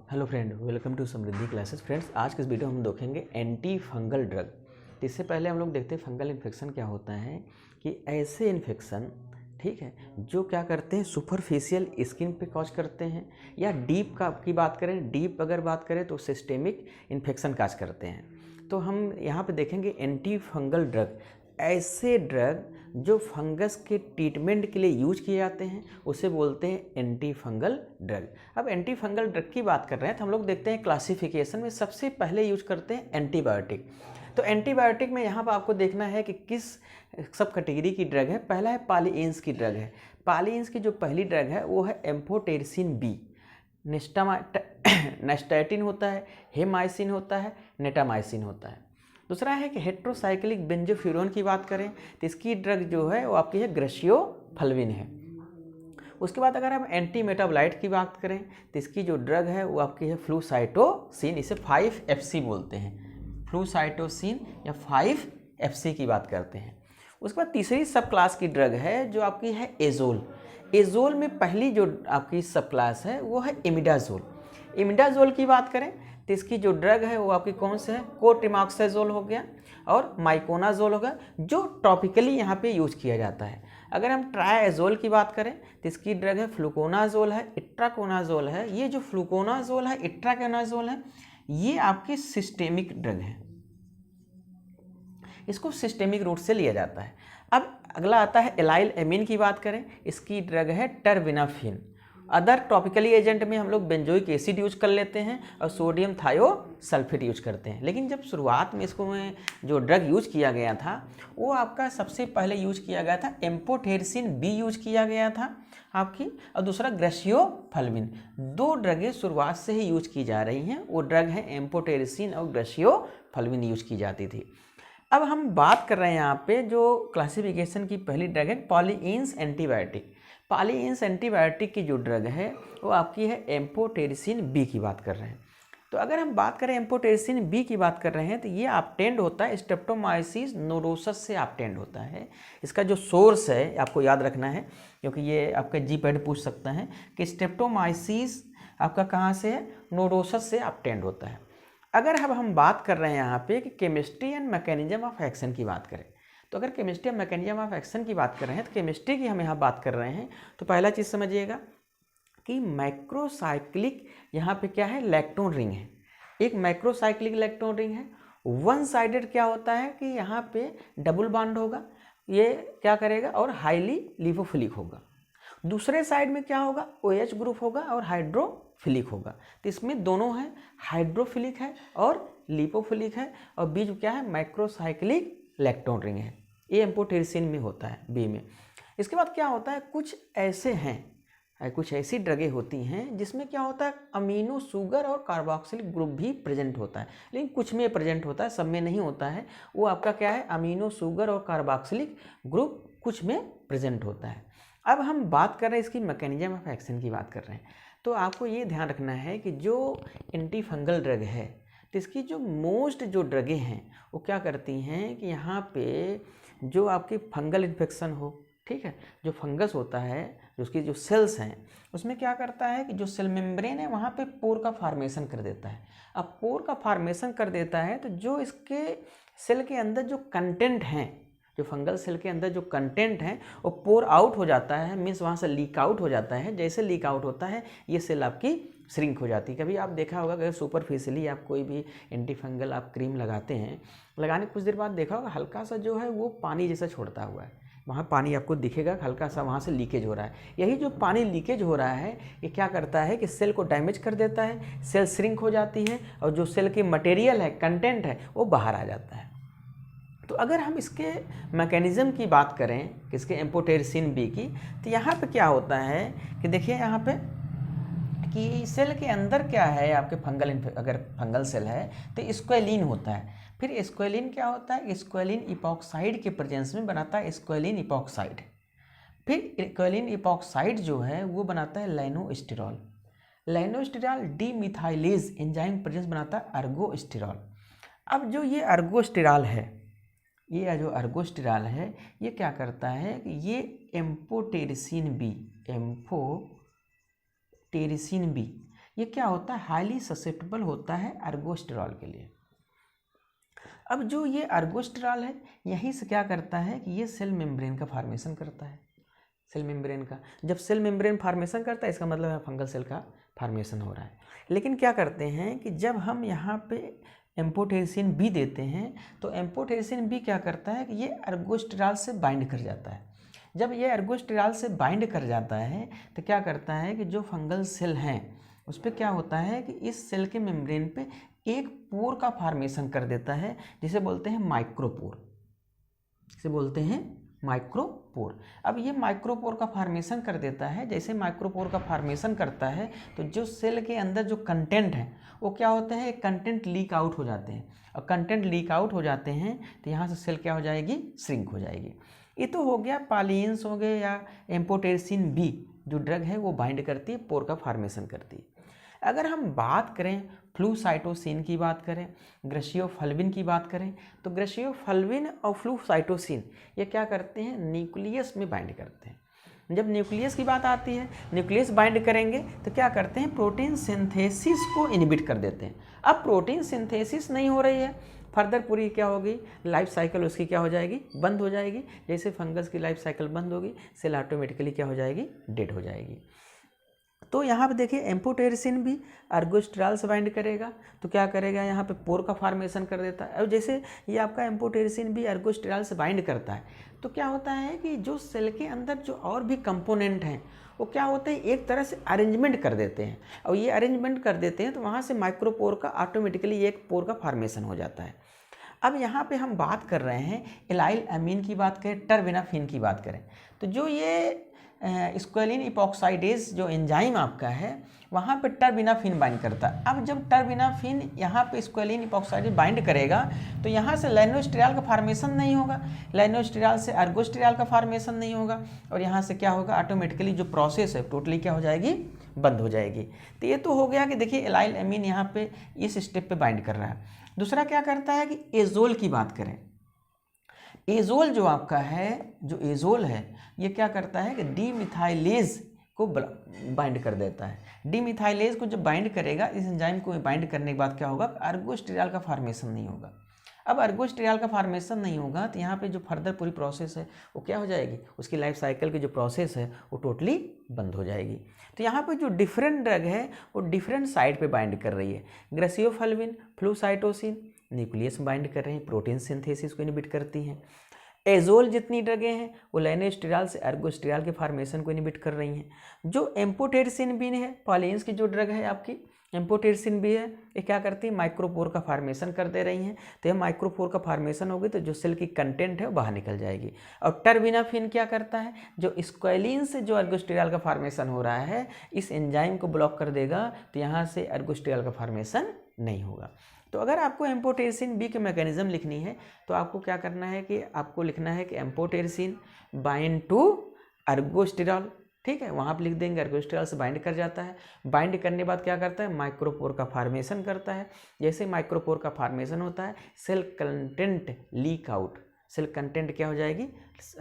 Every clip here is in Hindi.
Hello friend, welcome to Samriddhi classes. Friends, आज के इस वीडियो में हम देखेंगे एंटी फंगल ड्रग। तो इससे पहले हम लोग देखते हैं फंगल इन्फेक्शन क्या होता है कि ऐसे इन्फेक्शन, ठीक है, जो क्या करते हैं सुपरफिशियल स्किन पे कॉज करते हैं या डीप की बात करें, डीप अगर बात करें तो सिस्टेमिक इन्फेक्शन काज करते हैं। तो हम यहाँ पे देखेंगे एंटी फंगल ड्रग, ऐसे ड्रग जो फंगस के ट्रीटमेंट के लिए यूज किए जाते हैं उसे बोलते हैं एंटी फंगल ड्रग। अब एंटी फंगल ड्रग की बात कर रहे हैं तो हम लोग देखते हैं क्लासिफिकेशन में सबसे पहले यूज करते हैं एंटीबायोटिक। तो एंटीबायोटिक में यहाँ पर आपको देखना है कि किस सब कैटेगरी की ड्रग है। पहला है पॉलीएंस की ड्रग है। पॉलीएंस की जो पहली ड्रग है वो है एम्फोटेरिसिन बी। नेस्टैटिन होता है, हेमाइसिन होता है, नेटामाइसिन होता है। दूसरा है कि हेट्रोसाइक्लिक बेंजोफ्यूरॉन की बात करें तो इसकी ड्रग जो है वो आपकी है ग्रेशियोफल्विन है। उसके बाद अगर हम एंटी मेटाबोलाइट की बात करें तो इसकी जो ड्रग है वो आपकी है फ्लूसाइटोसिन, इसे 5-FC बोलते हैं। फ्लूसाइटोसिन या 5-FC की बात करते हैं। उसके बाद तीसरी सब क्लास की ड्रग है जो आपकी है एजोल। एजोल में पहली जो आपकी सब क्लास है वो है इमिडाजोल। इमिडाजोल की बात करें तो इसकी जो ड्रग है वो आपकी कौन से है, कोट्रिमॉक्साजोल हो गया और माइकोनाजोल हो गया, जो टॉपिकली यहाँ पे यूज किया जाता है। अगर हम ट्राइएजोल की बात करें तो इसकी ड्रग है फ्लूकोनाजोल है, इट्राकोनाजोल है। ये जो फ्लूकोनाजोल है, इट्राकोनाजोल है, ये आपकी सिस्टेमिक ड्रग है, इसको सिस्टेमिक रूट से लिया जाता है। अब अगला आता है एलाइल एमीन की बात करें, इसकी ड्रग है टर्बिनाफिन। अदर टॉपिकली एजेंट में हम लोग बेंजोइक एसिड यूज कर लेते हैं और सोडियम थायोसल्फेट यूज करते हैं। लेकिन जब शुरुआत में इसको में जो ड्रग यूज किया गया था वो आपका सबसे पहले यूज किया गया था एम्फोटेरिसिन बी यूज किया गया था आपकी, और दूसरा ग्रेशियोफल्विन। दो ड्रगें शुरुआत से ही यूज की जा रही हैं, वो ड्रग है एम्फोटेरिसिन और ग्रेशियोफल्विन यूज की जाती थी। अब हम बात कर रहे हैं यहाँ पे जो क्लासिफिकेशन की पहली ड्रग है पॉलीएंस एंटीबायोटिक। पॉलीएंस एंटीबायोटिक की जो ड्रग है वो आपकी है एम्फोटेरिसिन बी की बात कर रहे हैं। तो अगर हम बात करें एम्फोटेरिसिन बी की बात कर रहे हैं तो ये ऑब्टेन्ड होता है स्ट्रेप्टोमाइसिस नोडोसस से ऑब्टेन्ड होता है। इसका जो सोर्स है आपको याद रखना है, क्योंकि ये आपका जीपैड पूछ सकता है कि स्ट्रेप्टोमाइसिस आपका कहाँ से है, नोडोसस से ऑब्टेन्ड होता है। अगर अब हम बात कर रहे हैं यहाँ पे कि chemistry and mechanism of action की बात करें, तो अगर chemistry and mechanism of action की बात कर रहे हैं तो केमिस्ट्री की हम यहाँ बात कर रहे हैं तो पहला चीज़ समझिएगा कि मैक्रोसाइक्लिक यहाँ पे क्या है, लैक्टोन रिंग है। एक मैक्रोसाइक्लिक लैक्टोन रिंग है। वन साइडेड क्या होता है कि यहाँ पे डबल बॉन्ड होगा, ये क्या करेगा और हाईली लिपोफिलिक होगा। दूसरे साइड में क्या होगा, OH ग्रुप होगा और हाइड्रोफिलिक होगा। तो इसमें दोनों है, हाइड्रोफिलिक है और लिपोफिलिक है, और बीच में क्या है, माइक्रोसाइक्लिक लैक्टोन रिंग है। ये एम्फोटेरिसिन में होता है बी में। इसके बाद क्या होता है, कुछ ऐसे हैं, कुछ ऐसी ड्रगें होती हैं जिसमें क्या होता है अमीनो शुगर और कार्बोक्सिलिक ग्रुप भी प्रेजेंट होता है, लेकिन कुछ में प्रेजेंट होता है, सब में नहीं होता है। वो आपका क्या है, अमीनो शुगर और कार्बोक्सिलिक ग्रुप कुछ में प्रेजेंट होता है। अब हम बात कर रहे हैं इसकी मैकेनिज्म ऑफ एक्शन की बात कर रहे हैं, तो आपको ये ध्यान रखना है कि जो एंटी फंगल ड्रग है तो इसकी जो मोस्ट जो ड्रगें हैं वो क्या करती हैं कि यहाँ पे जो आपकी फंगल इन्फेक्शन हो, ठीक है, जो फंगस होता है, जो उसकी जो सेल्स हैं उसमें क्या करता है कि जो सेल मेम्ब्रेन है वहाँ पे पोर का फार्मेशन कर देता है। अब पोर का फार्मेशन कर देता है तो जो इसके सेल के अंदर जो कंटेंट हैं, जो फंगल सेल के अंदर जो कंटेंट है वो पोर आउट हो जाता है, मीन्स वहाँ से लीक आउट हो जाता है। जैसे लीक आउट होता है ये सेल आपकी श्रिंक हो जाती है। कभी आप देखा होगा अगर सुपरफिशियली आप कोई भी एंटी फंगल आप क्रीम लगाते हैं, लगाने कुछ देर बाद देखा होगा हल्का सा जो है वो पानी जैसा छोड़ता हुआ है, वहाँ पानी आपको दिखेगा, हल्का सा वहाँ से लीकेज हो रहा है। यही जो पानी लीकेज हो रहा है ये क्या करता है कि सेल को डैमेज कर देता है, सेल श्रिंक हो जाती है और जो सेल की मटेरियल है, कंटेंट है, वो बाहर आ जाता है। तो अगर हम इसके मैकेनिज्म की बात करें किसके, एम्फोटेरिसिन बी की, तो यहाँ पे क्या होता है कि देखिए यहाँ पे कि सेल के अंदर क्या है आपके अगर फंगल सेल है तो स्क्वेलिन होता है। फिर स्क्वेलिन क्या होता है, स्क्वेलिन इपॉक्साइड के प्रेजेंस में बनाता है स्क्वेलिन इपॉक्साइड। फिर स्क्वेलिन इपॉक्साइड जो है वो बनाता है लाइनोस्टिरॉल। लाइनोस्टिरॉल डीमिथाइलेज एंजाइम प्रेजेंस बनाता है अर्गोस्टिरॉल। अब जो ये अर्गोस्टिरॉल है, ये जो अर्गोस्टिरॉल है ये क्या करता है कि ये एम्फोटेरिसिन बी ये क्या होता है, हाईली ससेप्टेबल होता है अर्गोस्टेरॉल के लिए। अब जो ये अर्गोस्टेरॉल है यहीं से क्या करता है कि ये सेल मेम्ब्रेन का फॉर्मेशन करता है। सेल मेम्ब्रेन का जब सेल मेम्ब्रेन फॉर्मेशन करता है इसका मतलब है फंगल सेल का फॉर्मेशन हो रहा है। लेकिन क्या करते हैं कि जब हम यहाँ पे एम्फोटेरिसिन बी देते हैं तो एम्फोटेरिसिन बी क्या करता है कि ये अर्गोस्टेरॉल से बाइंड कर जाता है। जब ये अर्गोस्टेरॉल से बाइंड कर जाता है तो क्या करता है कि जो फंगल सेल हैं उस पर क्या होता है कि इस सेल के मेम्ब्रेन पे एक पोर का फॉर्मेशन कर देता है जिसे बोलते हैं माइक्रोपोर, इसे बोलते हैं माइक्रोपोर। अब ये माइक्रोपोर का फॉर्मेशन कर देता है। जैसे माइक्रोपोर का फॉर्मेशन करता है तो जो सेल के अंदर जो कंटेंट है वो क्या होता है, कंटेंट लीक आउट हो जाते हैं, और कंटेंट लीक आउट हो जाते हैं तो यहाँ से सेल क्या हो जाएगी, श्रिंक हो जाएगी। ये तो हो गया पॉलियंस हो गए या एम्फोटेरिसिन बी जो ड्रग है वो बाइंड करती है, पोर का फॉर्मेशन करती है। अगर हम बात करें फ्लूसाइटोसिन की बात करें, ग्रेसियोफल्विन की बात करें तो ग्रेसियोफल्विन और फ्लूसाइटोसिन ये क्या करते हैं, न्यूक्लियस में बाइंड करते हैं। जब न्यूक्लियस की बात आती है, न्यूक्लियस बाइंड करेंगे तो क्या करते हैं, प्रोटीन सिंथेसिस को इनहिबिट कर देते हैं। अब प्रोटीन सिंथेसिस नहीं हो रही है, फर्दर पूरी क्या होगी, लाइफ साइकिल उसकी क्या हो जाएगी, बंद हो जाएगी। जैसे फंगस की लाइफ साइकिल बंद होगी, सेल ऑटोमेटिकली क्या हो जाएगी, डेड हो जाएगी। तो यहाँ पे देखिए एम्फोटेरिसिन भी अर्गोस्टेरॉल से बाइंड करेगा तो क्या करेगा, यहाँ पे पोर का फॉर्मेशन कर देता है। और जैसे ये आपका एम्फोटेरिसिन भी अर्गोस्टेरॉल से बाइंड करता है तो क्या होता है कि जो सेल के अंदर जो और भी कंपोनेंट हैं वो क्या होते हैं, एक तरह से अरेंजमेंट कर देते हैं। और ये अरेंजमेंट कर देते हैं तो वहाँ से माइक्रोपोर का ऑटोमेटिकली एक पोर का फॉर्मेशन हो जाता है। अब यहाँ पे हम बात कर रहे हैं इलाइल अमीन की बात करें, टर्बिनाफिन की बात करें तो जो ये स्क्वेलिन इपॉक्साइडेज जो एंजाइम आपका है वहाँ पे टर्बिनाफिन बाइंड करता है। अब जब टर्बिनाफिन यहाँ पे स्क्वेलिन इपॉक्साइडेज बाइंड करेगा तो यहाँ से लाइनोस्टेरॉल का फॉर्मेशन नहीं होगा, लाइनोस्टेरॉल से अर्गोस्टेरॉल का फॉर्मेशन नहीं होगा, और यहाँ से क्या होगा, ऑटोमेटिकली जो प्रोसेस है टोटली क्या हो जाएगी, बंद हो जाएगी। तो ये तो हो गया कि देखिए इलाइल अमीन यहाँ पे इस स्टेप पे बाइंड कर रहा है। दूसरा क्या करता है कि एजोल की बात करें, एजोल जो आपका है, जो एजोल है ये क्या करता है कि डीमिथाइलेज को बाइंड कर देता है। डीमिथाइलेज को जब बाइंड करेगा, इस एंजाइम को बाइंड करने के बाद क्या होगा, अर्गोस्टेरॉल का फॉर्मेशन नहीं होगा। अब अर्गोस्टेरॉल का फॉर्मेशन नहीं होगा तो यहाँ पे जो फर्दर पूरी प्रोसेस है वो क्या हो जाएगी, उसकी लाइफ साइकिल की जो प्रोसेस है वो टोटली बंद हो जाएगी। तो यहाँ पे जो डिफरेंट ड्रग है वो डिफरेंट साइड पे बाइंड कर रही है। ग्रेसियोफल्विन, फ्लूसाइटोसिन न्यूक्लियस बाइंड कर रहे हैं, प्रोटीन सिंथेसिस को इनहिबिट करती हैं। एजोल जितनी ड्रगें हैं वो लाइनोस्टेरॉल से अर्गोस्टेरॉल के फॉर्मेशन को इनहिबिट कर रही हैं। जो एम्फोटेरिसिन भी है, पॉलियंस की जो ड्रग है आपकी एम्फोटेरिसिन भी है, ये क्या करती है, माइक्रोपोर का फॉर्मेशन कर दे रही हैं। तो ये माइक्रोपोर का फॉर्मेशन होगी तो जो सेल की कंटेंट है वो बाहर निकल जाएगी। और टर्बिनाफिन क्या करता है, जो स्क्वेलिन से जो अर्गोस्टेरॉल का फॉर्मेशन हो रहा है इस एंजाइम को ब्लॉक कर देगा तो यहाँ से अर्गोस्टेरॉल का फॉर्मेशन नहीं होगा। तो अगर आपको एम्फोटेरिसिन बी की मैकेनिज्म लिखनी है तो आपको क्या करना है कि आपको लिखना है कि एम्फोटेरिसिन बाइंड टू अर्गोस्टेरॉल, ठीक है, वहाँ पे लिख देंगे अर्गोस्टेरॉल से बाइंड कर जाता है। बाइंड करने के बाद क्या करता है, माइक्रोपोर का फॉर्मेशन करता है। जैसे माइक्रोपोर का फॉर्मेशन होता है cell content leak out, cell content क्या हो जाएगी,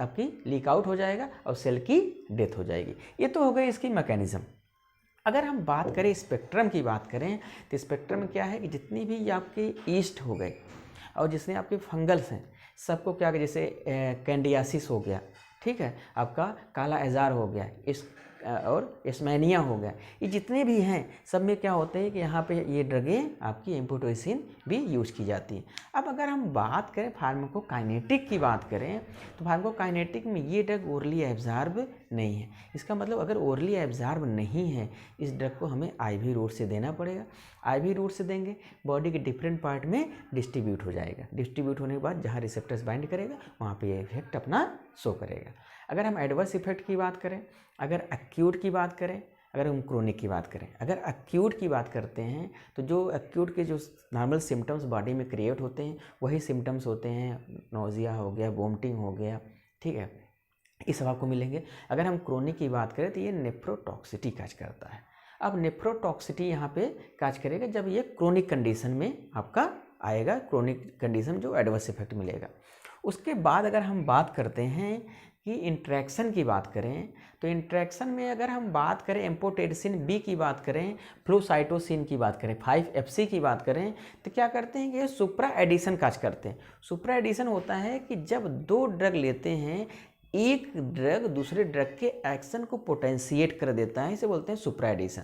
आपकी लीक आउट हो जाएगा और सेल की डेथ हो जाएगी। ये तो हो गई इसकी मैकेनिज्म। अगर हम बात करें स्पेक्ट्रम की बात करें तो स्पेक्ट्रम में क्या है कि जितनी भी आपके ईस्ट हो गए और जितने आपके फंगल्स हैं सबको क्या, जैसे कैंडियासिस हो गया, ठीक है, आपका काला एजार हो गया, इस और एस्मेनिया हो गया, ये जितने भी हैं सब में क्या होते हैं कि यहाँ पे ये ड्रगें आपकी एम्फोटेरिसिन भी यूज की जाती हैं। अब अगर हम बात करें फार्माकोकाइनेटिक की बात करें तो फार्माकोकाइनेटिक में ये ड्रग ओरली एब्जॉर्ब नहीं है। इसका मतलब अगर ओरली एब्जॉर्ब नहीं है इस ड्रग को हमें आईवी रूट से देना पड़ेगा। आईवी रूट से देंगे बॉडी के डिफरेंट पार्ट में डिस्ट्रीब्यूट हो जाएगा। डिस्ट्रीब्यूट होने के बाद जहाँ रिसेप्टर्स बाइंड करेगा वहाँ पे ये इफेक्ट अपना शो करेगा। अगर हम एडवर्स इफेक्ट की बात करें, अगर एक्यूट की बात करें, अगर हम क्रोनिक की बात करें, अगर एक्यूट की बात करते हैं तो जो एक्यूट के जो नॉर्मल सिम्टम्स बॉडी में क्रिएट होते हैं वही सिम्टम्स होते हैं, नोजिया हो गया, वोमिटिंग हो गया, ठीक है, ये सब आपको मिलेंगे। अगर हम क्रोनिक की बात करें तो ये नेफ्रोटॉक्सिटी काज करता है। अब नेफ्रोटॉक्सिटी यहाँ पे काज करेगा जब ये क्रोनिक कंडीशन में आपका आएगा, क्रोनिक कंडीशन जो एडवर्स इफेक्ट मिलेगा। उसके बाद अगर हम बात करते हैं कि इंट्रैक्शन की बात करें तो इंट्रैक्शन में अगर हम बात करें एम्फोटेरिसिन बी की बात करें, फ्लूसाइटोसिन की बात करें, 5-FC की बात करें, तो क्या करते हैं कि ये सुप्रा एडिशन काज करते हैं। सुप्रा एडिशन होता है कि जब दो ड्रग लेते हैं, एक ड्रग दूसरे ड्रग के एक्शन को पोटेंशिएट कर देता है, इसे बोलते हैं सुप्रा एडिशन।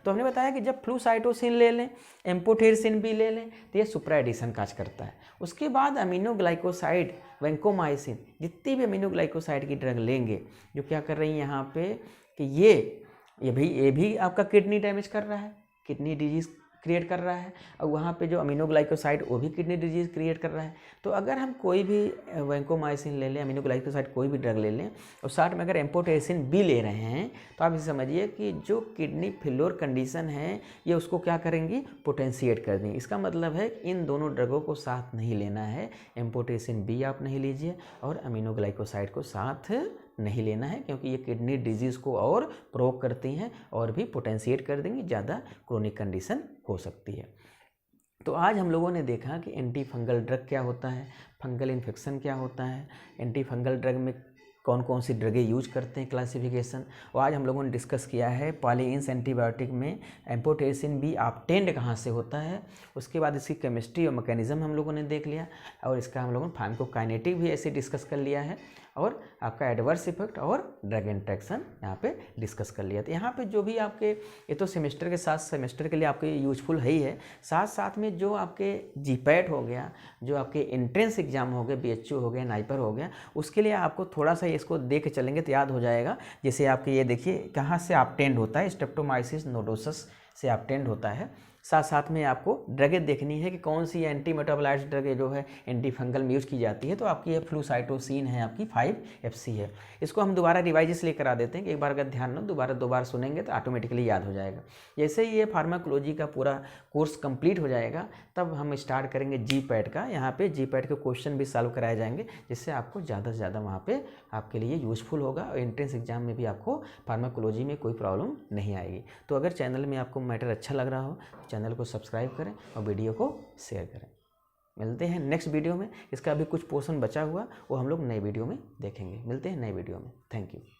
तो हमने बताया कि जब फ्लूसाइटोसिन ले लें, एम्फोटेरिसिन भी ले लें, तो ये सुप्रा एडिशन काज करता है। उसके बाद अमीनोग्लाइकोसाइड, वैंकोमाइसिन, जितनी भी अमीनोग्लाइकोसाइड की ड्रग लेंगे, जो क्या कर रही है यहाँ पे कि ये भी आपका किडनी डैमेज कर रहा है, किडनी डिजीज़ क्रिएट कर रहा है, और वहाँ पे जो अमीनोग्लाइकोसाइड वो भी किडनी डिजीज़ क्रिएट कर रहा है। तो अगर हम कोई भी वैंकोमाइसिन ले लें, अमीनोग्लाइकोसाइड कोई भी ड्रग ले लें, और साथ में अगर एम्फोटेरिसिन भी ले रहे हैं, तो आप इसे समझिए कि जो किडनी फेल्योर कंडीशन है ये उसको क्या करेंगी, पोटेंशिएट कर देंगे। इसका मतलब है इन दोनों ड्रगों को साथ नहीं लेना है, एम्फोटेरिसिन बी आप नहीं लीजिए और अमीनोग्लाइकोसाइड को साथ नहीं लेना है, क्योंकि ये किडनी डिजीज़ को और प्रोवोक करती हैं और भी पोटेंशिएट कर देंगी, ज़्यादा क्रोनिक कंडीशन हो सकती है। तो आज हम लोगों ने देखा कि एंटी फंगल ड्रग क्या होता है, फंगल इन्फेक्शन क्या होता है, एंटी फंगल ड्रग में कौन कौन सी ड्रगें यूज करते हैं, क्लासिफिकेशन, और आज हम लोगों ने डिस्कस किया है पॉलीइंस एंटीबायोटिक में एम्फोटेरिसिन बी ऑब्टेन्ड कहाँ से होता है। उसके बाद इसकी केमिस्ट्री और मैकेनिज्म हम लोगों ने देख लिया, और इसका हम लोगों ने फार्माकोकाइनेटिक भी ऐसे डिस्कस कर लिया है, और आपका एडवर्स इफेक्ट और ड्रग इंट्रैक्शन यहाँ पे डिस्कस कर लिया। तो यहाँ पे जो भी आपके, ये तो सेमेस्टर के साथ सेमेस्टर के लिए आपके यूजफुल है ही है, साथ साथ में जो आपके जीपैट हो गया, जो आपके एंट्रेंस एग्जाम हो गए, BHU हो गया, नाइपर हो गया, उसके लिए आपको थोड़ा सा इसको देख के चलेंगे तो याद हो जाएगा। जैसे आपके ये देखिए कहाँ से ऑब्टेन्ड होता है, स्ट्रेप्टोमाइसिस नोडोसस से ऑब्टेन्ड होता है। साथ साथ में आपको ड्रगें देखनी है कि कौन सी एंटी मेटाबोलाइट्स ड्रगें जो है एंटी फंगल में यूज की जाती है। तो आपकी ये फ्लूसाइटोसिन है, आपकी 5-FC है। इसको हम दोबारा रिवाइज इसलिए करा देते हैं कि एक बार अगर ध्यान न दोबारा सुनेंगे तो ऑटोमेटिकली याद हो जाएगा। जैसे ही ये फार्माकोलॉजी का पूरा कोर्स कंप्लीट हो जाएगा तब हम स्टार्ट करेंगे जीपैट का। यहाँ पे जीपैट के क्वेश्चन भी सॉल्व कराए जाएंगे, जिससे आपको ज़्यादा से ज़्यादा वहाँ पे आपके लिए यूजफुल होगा, और एंट्रेंस एग्जाम में भी आपको फार्माकोलॉजी में कोई प्रॉब्लम नहीं आएगी। तो अगर चैनल में आपको मैटर अच्छा लग रहा हो, चैनल को सब्सक्राइब करें और वीडियो को शेयर करें। मिलते हैं नेक्स्ट वीडियो में। इसका अभी कुछ पोर्शन बचा हुआ वो हम लोग नए वीडियो में देखेंगे। मिलते हैं नए वीडियो में। Thank you.